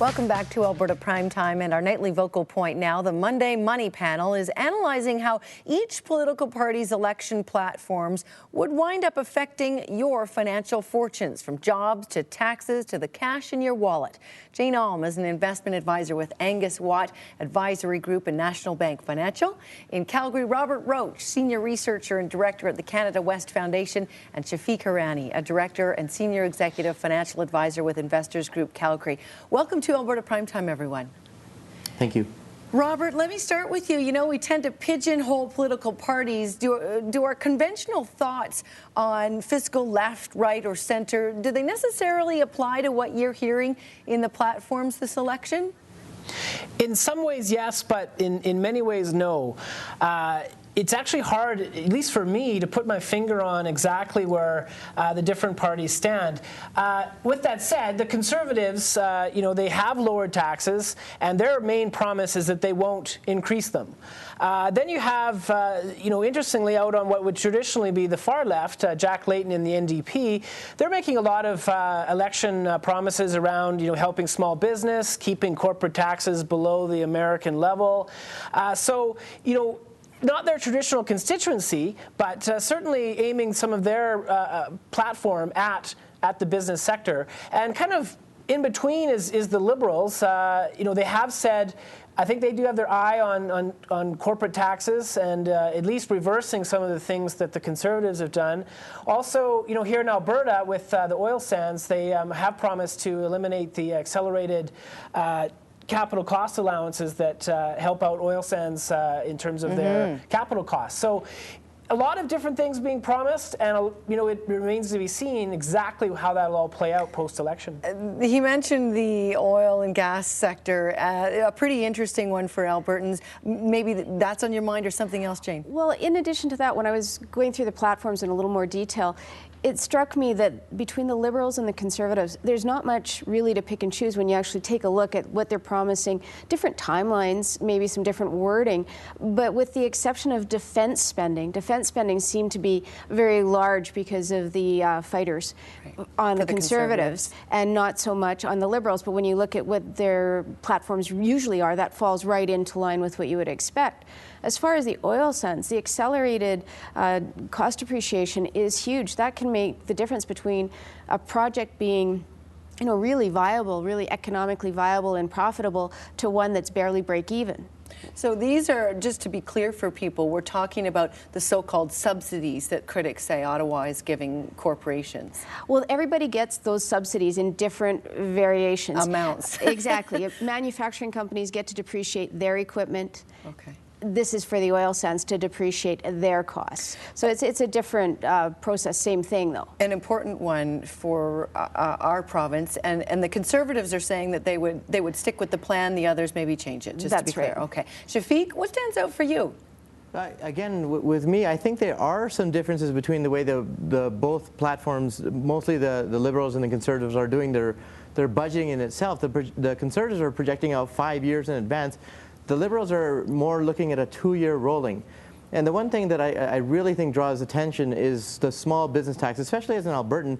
Welcome back to Alberta Primetime and our nightly vocal point now. The Monday Money Panel is analyzing how each political party's election platforms would wind up affecting your financial fortunes, from jobs to taxes to the cash in your wallet. Jane Alm is an investment advisor with Angus Watt Advisory Group and National Bank Financial. In Calgary, Robert Roach, senior researcher and director at the Canada West Foundation, and Shafik Hirani, a director and senior executive financial advisor with Investors Group Calgary. Welcome to Alberta Primetime, everyone. Thank you. Robert, let me start with you. You know, we tend to pigeonhole political parties. Do our conventional thoughts on fiscal left, right, or center, do they necessarily apply to what you're hearing in the platforms this election? In some ways, yes, but in many ways, no. It's actually hard, at least for me, to put my finger on exactly where the different parties stand. With that said, the Conservatives, they have lowered taxes, and their main promise is that they won't increase them. Then you have, interestingly, out on what would traditionally be the far left, Jack Layton and the NDP, they're making a lot of election promises around, helping small business, keeping corporate taxes below the American level. Not their traditional constituency, but certainly aiming some of their platform at the business sector. And kind of in between is the Liberals. They have said, I think they do have their eye on corporate taxes and at least reversing some of the things that the Conservatives have done. Also, here in Alberta with the oil sands, they have promised to eliminate the accelerated capital cost allowances that help out oil sands in terms of their capital costs. So a lot of different things being promised, and it remains to be seen exactly how that'll all play out post-election. He mentioned the oil and gas sector, a pretty interesting one for Albertans. Maybe that's on your mind, or something else, Jane? Well, in addition to that, when I was going through the platforms in a little more detail, it struck me that between the Liberals and the Conservatives, there's not much really to pick and choose when you actually take a look at what they're promising. Different timelines, maybe some different wording, but with the exception of defense spending seemed to be very large because of the fighters on the Conservatives and not so much on the Liberals. But when you look at what their platforms usually are, that falls right into line with what you would expect. As far as the oil sands, the accelerated cost depreciation is huge. That can make the difference between a project being really viable, really economically viable and profitable, to one that's barely break even. So these are, just to be clear for people, we're talking about the so-called subsidies that critics say Ottawa is giving corporations. Well, everybody gets those subsidies in different variations. Amounts. Exactly. Manufacturing companies get to depreciate their equipment. Okay. This is for the oil sands to depreciate their costs. So it's a different process, same thing though. An important one for our province, and the Conservatives are saying that they would stick with the plan, the others maybe change it, just to be clear. Right. Okay. Shafik, what stands out for you? Again, with me, I think there are some differences between the way the both platforms, mostly the Liberals and the Conservatives, are doing their budgeting in itself. The Conservatives are projecting out 5 years in advance. The Liberals are more looking at a 2-year rolling. And the one thing that I really think draws attention is the small business tax, especially as an Albertan.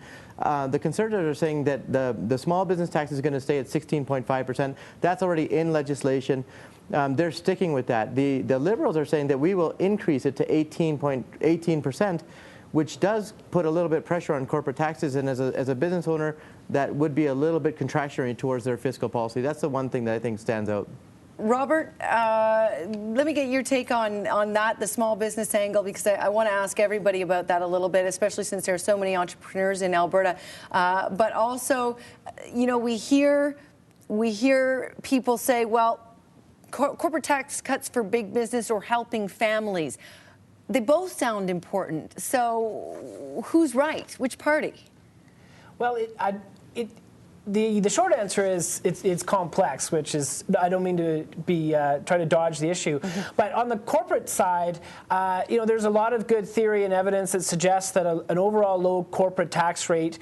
The Conservatives are saying that the small business tax is going to stay at 16.5%. That's already in legislation. They're sticking with that. The Liberals are saying that we will increase it to 18%, which does put a little bit of pressure on corporate taxes. And as a business owner, that would be a little bit contractionary towards their fiscal policy. That's the one thing that I think stands out. Robert, let me get your take on that, the small business angle, because I want to ask everybody about that a little bit, especially since there are so many entrepreneurs in Alberta. But also, we hear people say, well, corporate tax cuts for big business or helping families. They both sound important. So who's right? Which party? Well, the short answer is it's complex, which is, I don't mean to be try to dodge the issue, but on the corporate side, there's a lot of good theory and evidence that suggests that an overall low corporate tax rate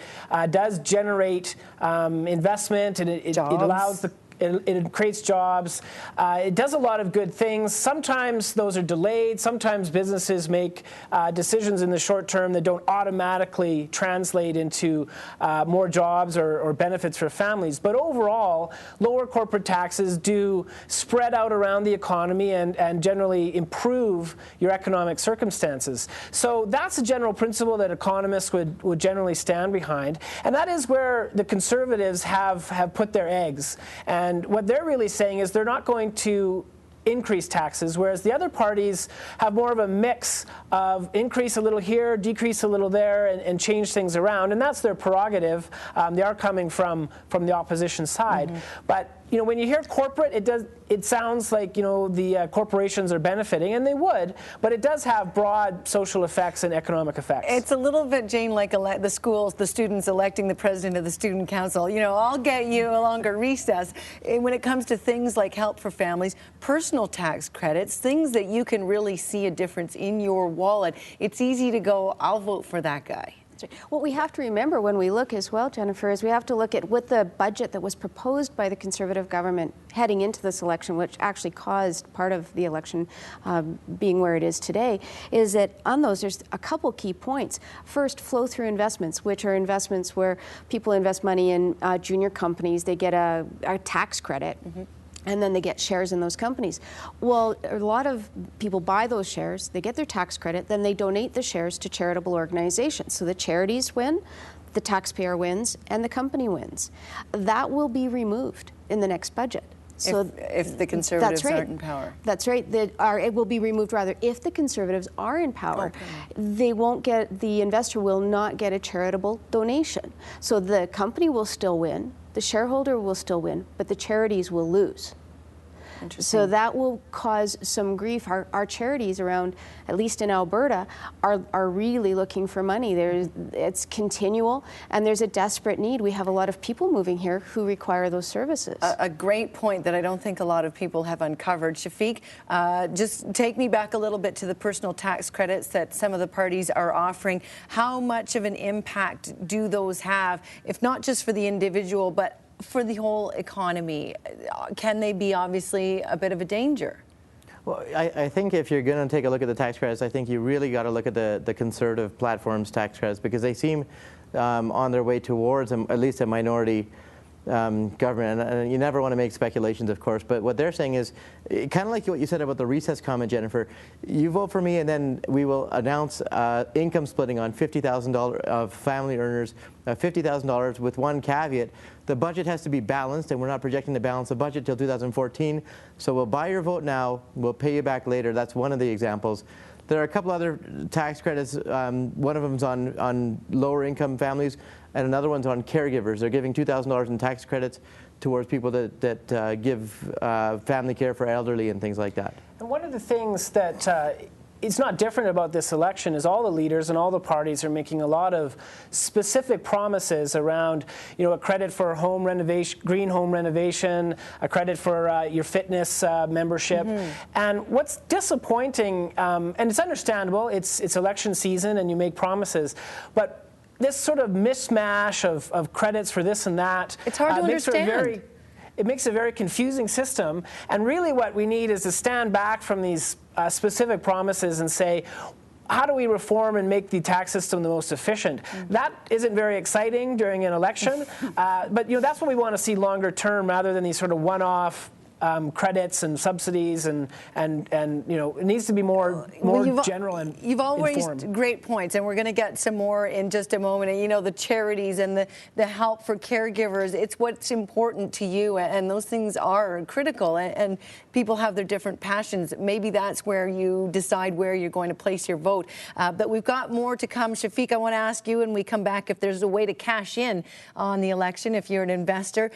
does generate investment, and it allows the it creates jobs. It does a lot of good things. Sometimes those are delayed. Sometimes businesses make decisions in the short term that don't automatically translate into more jobs or benefits for families. But overall, lower corporate taxes do spread out around the economy and generally improve your economic circumstances. So that's a general principle that economists would generally stand behind. And that is where the Conservatives have put their eggs. And what they're really saying is they're not going to increase taxes, whereas the other parties have more of a mix of increase a little here, decrease a little there, and change things around. And that's their prerogative. They are coming from the opposition side. But when you hear corporate, it sounds like the corporations are benefiting, and they would, but it does have broad social effects and economic effects. It's a little bit, Jane, like the schools, the students electing the president of the student council. I'll get you a longer recess. When it comes to things like help for families, personal tax credits, things that you can really see a difference in your wallet, it's easy to go, I'll vote for that guy. What we have to remember when we look as well, Jennifer, is we have to look at what the budget that was proposed by the Conservative government heading into this election, which actually caused part of the election being where it is today, is that on those there's a couple key points. First, flow-through investments, which are investments where people invest money in junior companies. They get a tax credit. And then they get shares in those companies. Well, a lot of people buy those shares, they get their tax credit, then they donate the shares to charitable organizations. So the charities win, the taxpayer wins, and the company wins. That will be removed in the next budget. So if the Conservatives aren't in power. That's right. It will be removed rather if the Conservatives are in power. Okay. The investor will not get a charitable donation. So the company will still win, the shareholder will still win, but the charities will lose. So that will cause some grief. Our charities around, at least in Alberta, are really looking for money. It's continual, and there's a desperate need. We have a lot of people moving here who require those services. A great point that I don't think a lot of people have uncovered. Shafik, just take me back a little bit to the personal tax credits that some of the parties are offering. How much of an impact do those have, if not just for the individual, but for the whole economy? Can they be obviously a bit of a danger? Well, I think if you're going to take a look at the tax credits, I think you really got to look at the Conservative platform's tax credits, because they seem on their way towards at least a minority government. And you never want to make speculations, of course, but what they're saying is kind of like what you said about the recess comment, Jennifer. You vote for me, and then we will announce income splitting on $50,000 of family earners, $50,000 with one caveat. The budget has to be balanced, and we're not projecting to balance the budget till 2014. So we'll buy your vote now, we'll pay you back later. That's one of the examples. There are a couple other tax credits. One of them is on lower income families, and another one's on caregivers. They're giving $2,000 in tax credits towards people that give family care for elderly and things like that. And one of the things that it's not different about this election is all the leaders and all the parties are making a lot of specific promises around, a credit for home renovation, green home renovation, a credit for your fitness membership. And what's disappointing, and it's understandable, it's election season and you make promises, but this sort of mishmash of credits for this and that, it's hard to understand. It makes a very confusing system, and really what we need is to stand back from these specific promises and say, how do we reform and make the tax system the most efficient? That isn't very exciting during an election, but that's what we want to see longer term, rather than these sort of one-off credits and subsidies, and it needs to be more general and you've all informed. Raised great points, and we're going to get some more in just a moment. And the charities and the help for caregivers, it's what's important to you, and those things are critical, and people have their different passions. Maybe that's where you decide where you're going to place your vote. But we've got more to come. Shafik, I want to ask you when we come back if there's a way to cash in on the election if you're an investor.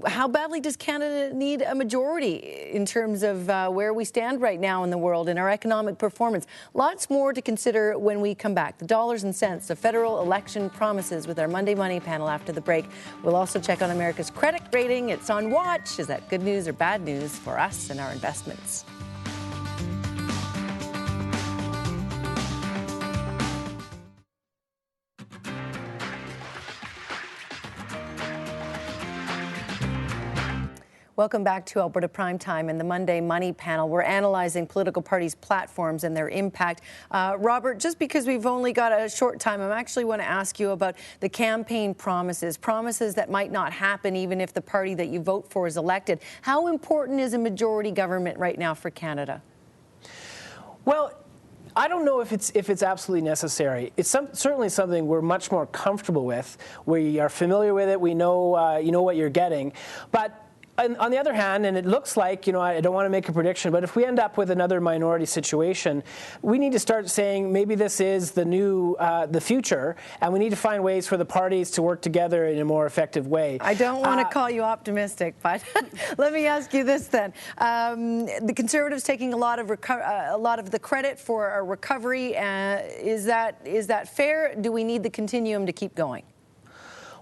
How badly does Canada need a majority in terms of where we stand right now in the world and our economic performance? Lots more to consider when we come back. The dollars and cents of federal election promises with our Monday Money panel after the break. We'll also check on America's credit rating. It's on watch. Is that good news or bad news for us and our investments? Welcome back to Alberta Primetime and the Monday Money Panel. We're analyzing political parties' platforms and their impact. Robert, just because we've only got a short time, I actually want to ask you about the campaign promises that might not happen even if the party that you vote for is elected. How important is a majority government right now for Canada? Well, I don't know if it's absolutely necessary. It's certainly something we're much more comfortable with. We are familiar with it. We know you know what you're getting, but on the other hand, and it looks like, I don't want to make a prediction, but if we end up with another minority situation, we need to start saying maybe this is the new, the future, and we need to find ways for the parties to work together in a more effective way. I don't want to call you optimistic, but let me ask you this then. The Conservatives taking a lot of the credit for a recovery. Is that fair? Do we need the continuum to keep going?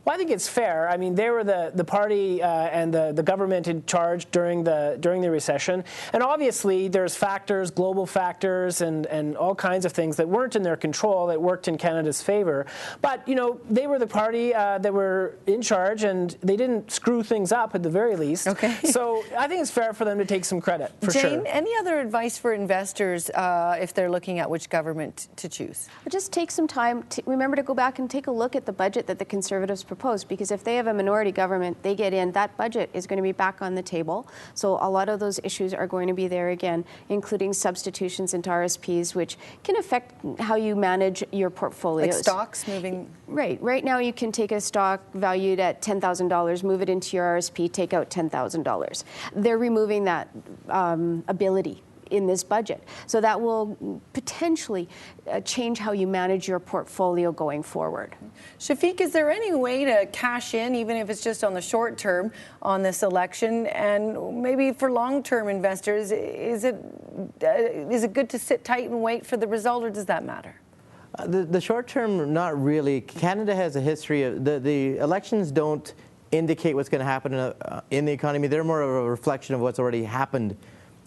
Well, I think it's fair. I mean, they were the party and the government in charge during the recession, and obviously there's factors, global factors, and all kinds of things that weren't in their control that worked in Canada's favor. But they were the party that were in charge, and they didn't screw things up at the very least. Okay. So I think it's fair for them to take some credit for sure. Jane, any other advice for investors if they're looking at which government to choose? Just take some time. Remember to go back and take a look at the budget that the Conservatives proposed, because if they have a minority government, they get in, that budget is going to be back on the table. So a lot of those issues are going to be there again, including substitutions into RSPs, which can affect how you manage your portfolios. Like stocks moving? Right. Right now you can take a stock valued at $10,000, move it into your RSP, take out $10,000. They're removing that ability in this budget. So that will potentially change how you manage your portfolio going forward. Shafik, is there any way to cash in, even if it's just on the short term, on this election? And maybe for long-term investors, is it good to sit tight and wait for the result, or does that matter? The short term, not really. Canada has a history of the elections don't indicate what's going to happen in the economy. They're more of a reflection of what's already happened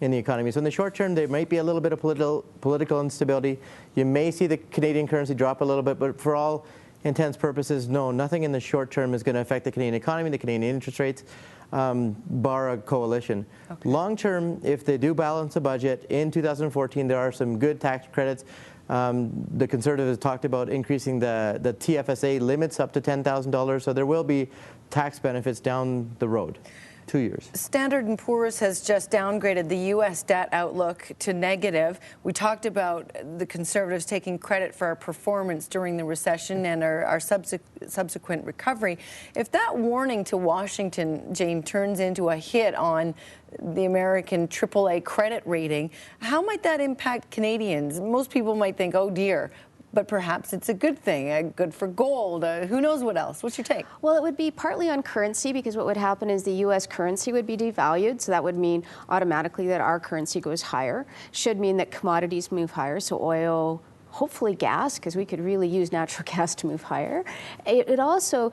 in the economy. So in the short term, there might be a little bit of political instability. You may see the Canadian currency drop a little bit, but for all intents purposes, no, nothing in the short term is going to affect the Canadian economy, the Canadian interest rates, bar a coalition. Okay. Long term, if they do balance a budget in 2014, there are some good tax credits. The Conservatives talked about increasing the TFSA limits up to $10,000, so there will be tax benefits down the road. 2 years. Standard & Poor's has just downgraded the U.S. debt outlook to negative. We talked about the Conservatives taking credit for our performance during the recession and our subsequent recovery. If that warning to Washington, Jane, turns into a hit on the American AAA credit rating, how might that impact Canadians? Most people might think, oh dear, but perhaps it's a good thing, good for gold. Who knows what else? What's your take? Well, it would be partly on currency, because what would happen is the U.S. currency would be devalued, so that would mean automatically that our currency goes higher. Should mean that commodities move higher, so oil, hopefully gas, because we could really use natural gas to move higher. It also,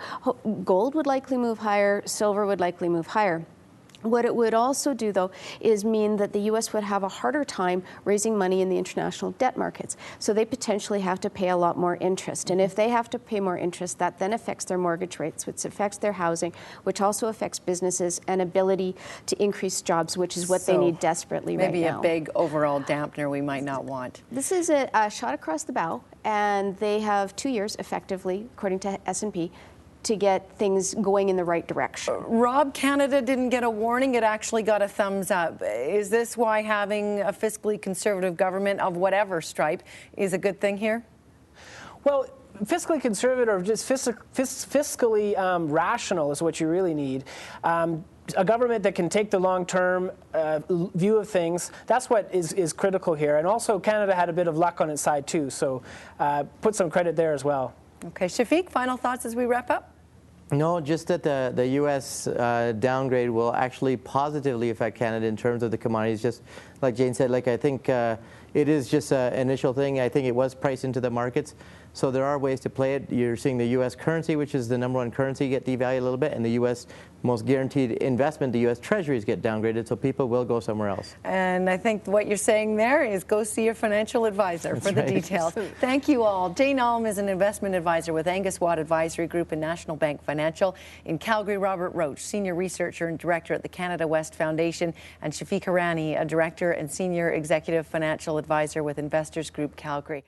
gold would likely move higher, silver would likely move higher. What it would also do, though, is mean that the U.S. would have a harder time raising money in the international debt markets. So they potentially have to pay a lot more interest. And if they have to pay more interest, that then affects their mortgage rates, which affects their housing, which also affects businesses and ability to increase jobs, which is what they need desperately right now. Maybe a big overall dampener we might not want. This is a shot across the bow, and they have 2 years, effectively, according to S&P, to get things going in the right direction. Rob, Canada didn't get a warning, it actually got a thumbs up. Is this why having a fiscally conservative government of whatever stripe is a good thing here? Well, fiscally conservative or just fiscally rational is what you really need. A government that can take the long-term view of things, that's what is critical here. And also Canada had a bit of luck on its side too, so put some credit there as well. Okay, Shafik, final thoughts as we wrap up? No, just that the U.S. Downgrade will actually positively affect Canada in terms of the commodities. Just like Jane said, I think it is just an initial thing. I think it was priced into the markets. So there are ways to play it. You're seeing the U.S. currency, which is the #1 currency, get devalued a little bit, and the U.S. most guaranteed investment, the U.S. Treasuries, get downgraded, so people will go somewhere else. And I think what you're saying there is go see your financial advisor for the details. Thank you all. Jane Alm is an investment advisor with Angus Watt Advisory Group and National Bank Financial. In Calgary, Robert Roach, Senior Researcher and Director at the Canada West Foundation, and Shafik Hirani, a Director and Senior Executive Financial Advisor with Investors Group Calgary.